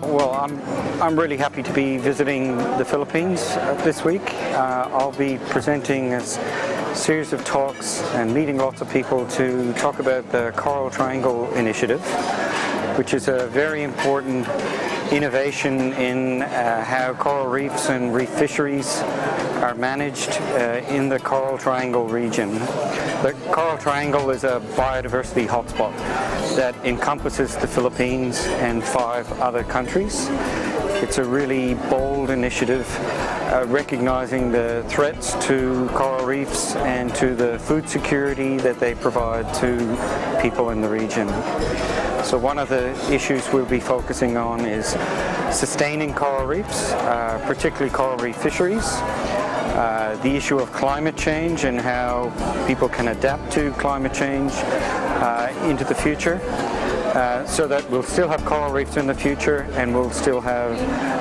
Well, I'm really happy to be visiting the Philippines this week. I'll be presenting a series of talks and meeting lots of people to talk about the Coral Triangle Initiative, which is a very important innovation in how coral reefs and reef fisheries are managed in the Coral Triangle region. The Coral Triangle is a biodiversity hotspot that encompasses the Philippines and 5 other countries. It's a really bold initiative recognizing the threats to coral reefs and to the food security that they provide to people in the region. So one of the issues we'll be focusing on is sustaining coral reefs, particularly coral reef fisheries, the issue of climate change and how people can adapt to climate change into the future, so that we'll still have coral reefs in the future and we'll still have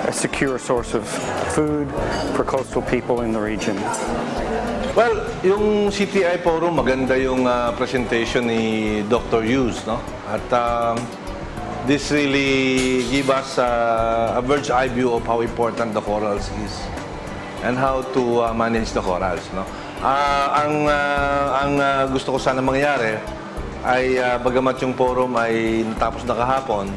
a secure source of food for coastal people in the region. Well, yung CTI Forum, maganda yung presentation ni Dr. Hughes, no? At this really give us a bird's eye view of how important the corals is and how to manage the corals, no? Ang gusto ko sana mangyari ay bagamat yung forum ay natapos na kahapon,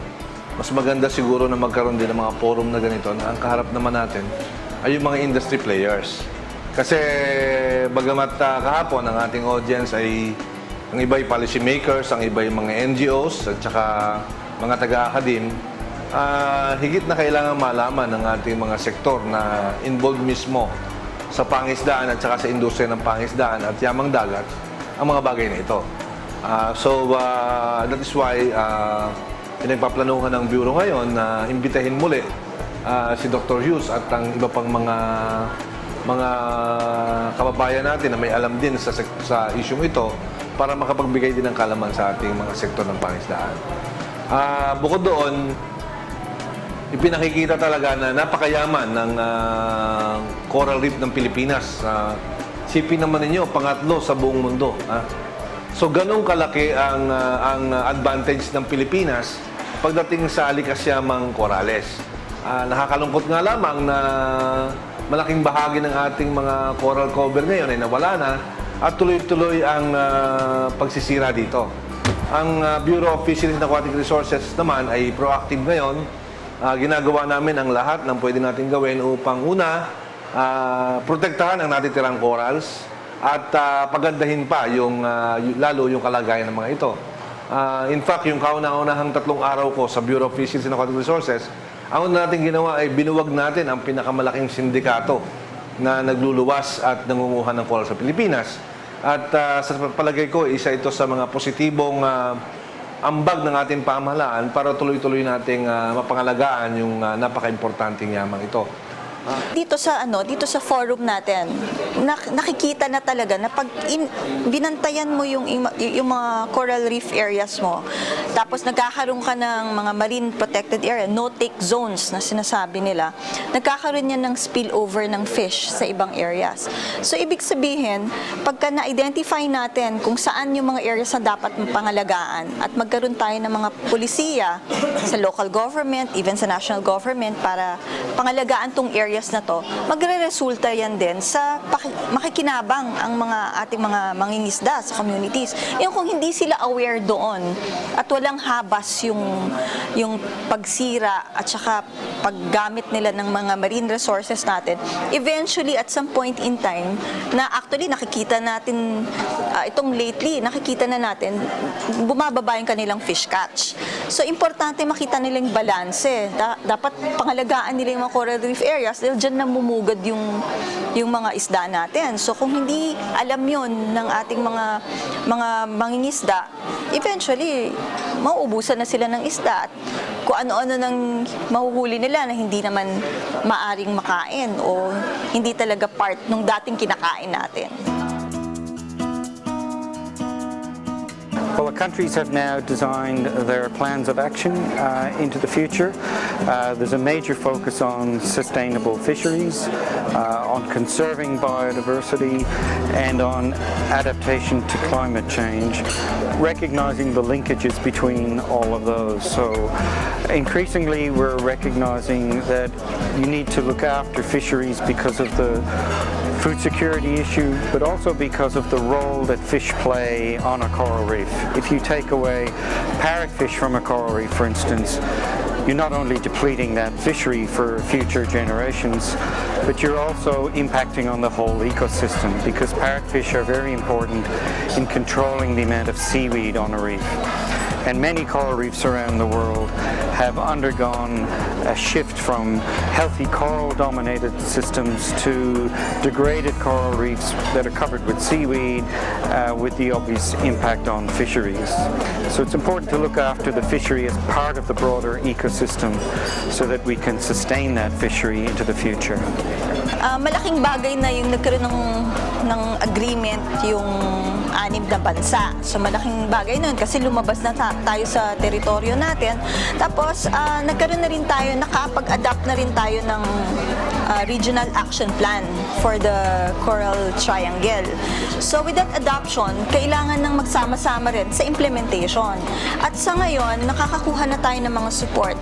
mas maganda siguro na magkaroon din ng mga forum na ganito na ang kaharap naman natin ay yung mga industry players. Kasi bagamat kahapon ang ating audience ay ang iba ay policy makers, ang iba ay mga NGOs at saka mga taga-akadim, higit na kailangan malaman ng ating mga sektor na involved mismo sa pangisdaan at saka sa industriya ng pangisdaan at yamang dagat ang mga bagay na ito. So that is why pinagpaplanuhan ng Bureau ngayon na imbitahin muli si Dr. Hughes at ang iba pang mga kababayan natin na may alam din sa isyung ito para makapagbigay din ng kalaman sa ating mga sektor ng pangisdaan. Bukod doon, ipinakikita talaga na napakayaman ng coral reef ng Pilipinas. Sipin naman ninyo, pangatlo sa buong mundo. So ganun kalaki ang advantage ng Pilipinas pagdating sa alikasyamang corales. Nakakalungkot nga lamang na malaking bahagi ng ating mga coral cover ngayon ay nawala na at tuloy-tuloy ang pagsisira dito. Ang Bureau of Fisheries and Aquatic Resources naman ay proactive ngayon. Ginagawa namin ang lahat ng pwede natin gawin upang una, protektahan ang natitirang corals at pagandahin pa lalo yung kalagayan ng mga ito. In fact, yung kauna-unahang 3 araw ko sa Bureau of Fisheries and Aquatic Resources, ang una natin ginawa ay binuwag natin ang pinakamalaking sindikato na nagluluwas at nangunguha ng coral sa Pilipinas. At sa palagay ko, isa ito sa mga positibong ambag ng ating pamahalaan para tuloy-tuloy nating mapangalagaan yung napaka-importanting yamang ito. Dito sa forum natin, nakikita na talaga na pag binantayan mo yung mga coral reef areas mo, tapos nagkakaroon ka ng mga marine protected area, no-take zones na sinasabi nila, nagkakaroon yan ng spillover ng fish sa ibang areas. So, ibig sabihin, pagka na-identify natin kung saan yung mga areas na dapat pangalagaan at magkaroon tayo ng mga pulisiya sa local government, even sa national government, para pangalagaan tong areas na to, magre-resulta yan din sa makikinabang ang ating mga mangingisda sa communities. Yung kung hindi sila aware doon at walang habas yung pagsira at saka paggamit nila ng mga marine resources natin, eventually at some point in time, na actually nakikita natin, itong lately, nakikita na natin, bumababa yung kanilang fish catch. So, importante makita nilang balanse. Dapat pangalagaan nila yung mga coral reef areas dahil dyan namumugad yung mga isda natin. So, kung hindi alam yon ng ating mga mangingisda, eventually, mauubusan na sila ng isda at kung ano-ano nang mahuhuli nila na hindi naman maaring makain o hindi talaga part ng dating kinakain natin. Well, the countries have now designed their plans of action into the future. There's a major focus on sustainable fisheries, on conserving biodiversity, and on adaptation to climate change. recognizing the linkages between all of those. So increasingly we're recognizing that you need to look after fisheries because of the food security issue, but also because of the role that fish play on a coral reef. If you take away parrotfish from a coral reef, for instance, you're not only depleting that fishery for future generations, but you're also impacting on the whole ecosystem, because parrotfish are very important in controlling the amount of seaweed on a reef. And many coral reefs around the world have undergone a shift from healthy coral-dominated systems to degraded coral reefs that are covered with seaweed, with the obvious impact on fisheries. So it's important to look after the fishery as part of the broader ecosystem so that we can sustain that fishery into the future. Malaking bagay na yung nagkaroon ng agreement yung 6 na bansa. So malaking bagay nun kasi lumabas na tayo sa teritoryo natin. Tapos nagkaroon na rin tayo, nakapag-adapt na rin tayo ng regional action plan for the Coral Triangle. So with that adoption, kailangan ng magsama-sama rin sa implementation. At sa ngayon, nakakakuha na tayo ng mga support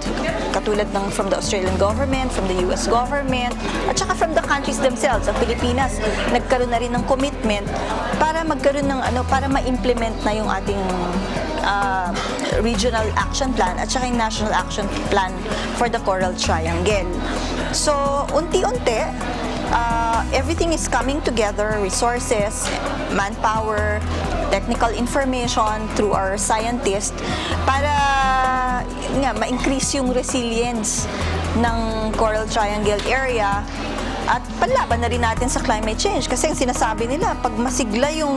katulad ng from the Australian government, from the US government, at saka from the countries themselves. Ang Pilipinas, nagkaroon na rin ng commitment para magkaroon ng para ma-implement na yung ating regional action plan at saka yung national action plan for the Coral Triangle. So, unti-unti, everything is coming together, resources, manpower, technical information through our scientists para nga ma-increase yung resilience ng Coral Triangle area at panlaban na rin natin sa climate change. Kasi ang sinasabi nila, pag masigla yung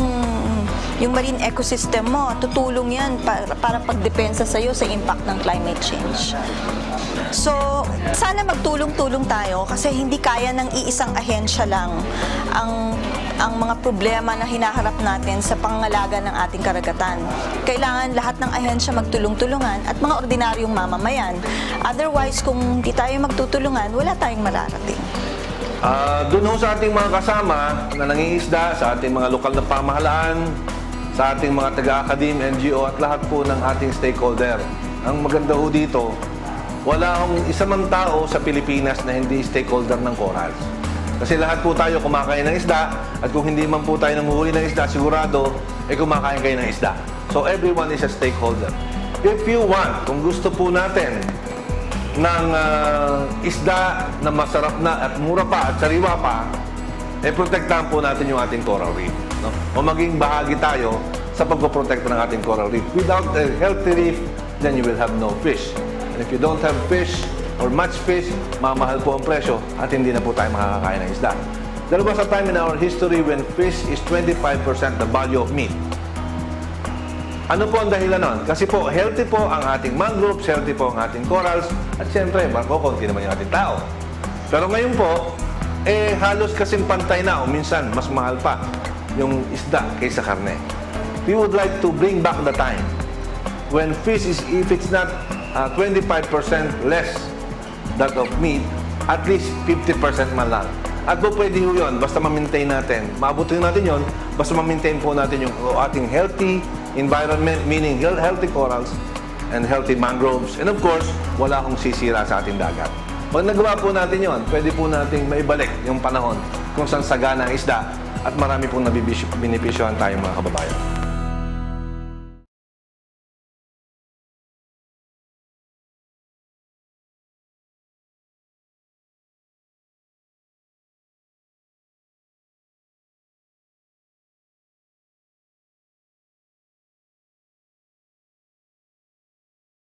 marine ecosystem mo, tutulong yan para pagdepensa sa'yo sa impact ng climate change. So, sana magtulong-tulong tayo kasi hindi kaya ng iisang ahensya lang ang mga problema na hinaharap natin sa pangangalaga ng ating karagatan. Kailangan lahat ng ahensya magtulong-tulungan at mga ordinaryong mamamayan. Otherwise, kung hindi tayo magtutulungan, wala tayong mararating. Doon ho sa ating mga kasama na nangingisda, sa ating mga lokal na pamahalaan, sa ating mga taga-akadim, NGO at lahat po ng ating stakeholder. Ang maganda ho dito, wala akong isa man tao sa Pilipinas na hindi stakeholder ng corals. Kasi lahat po tayo kumakain ng isda at kung hindi man po tayo nanguhuli ng isda, sigurado kumakain kayo ng isda. So everyone is a stakeholder. If you want, kung gusto po natin ng isda na masarap na at mura pa at sariwa pa, protektahan po natin yung ating coral reef. No? O maging bahagi tayo sa pagpoprotekta ng ating coral reef. Without a healthy reef, then you will have no fish. And if you don't have fish or much fish, mamahal po ang presyo at hindi na po tayo makakakain ng isda. There was a time in our history when fish is 25% the value of meat. Ano po ang dahilan nun? Kasi po, healthy po ang ating mangroves, healthy po ang ating corals, at siyempre, konti naman yung ating tao. Pero ngayon po, halos kasing pantay na o minsan mas mahal pa yung isda kaysa karne. We would like to bring back the time when fish is, if it's not 25% less that of meat, at least 50% man lang. At po pwede ho yun, basta ma-maintain natin. Maabutin natin yun, basta ma-maintain po natin yung ating healthy environment, meaning healthy corals and healthy mangroves. And of course, wala akong sisira sa ating dagat. Pag nagawa po natin yun, pwede po nating maibalik yung panahon kung saan sagana ang isda at marami pong nabibenepisyohan tayong mga kababayan.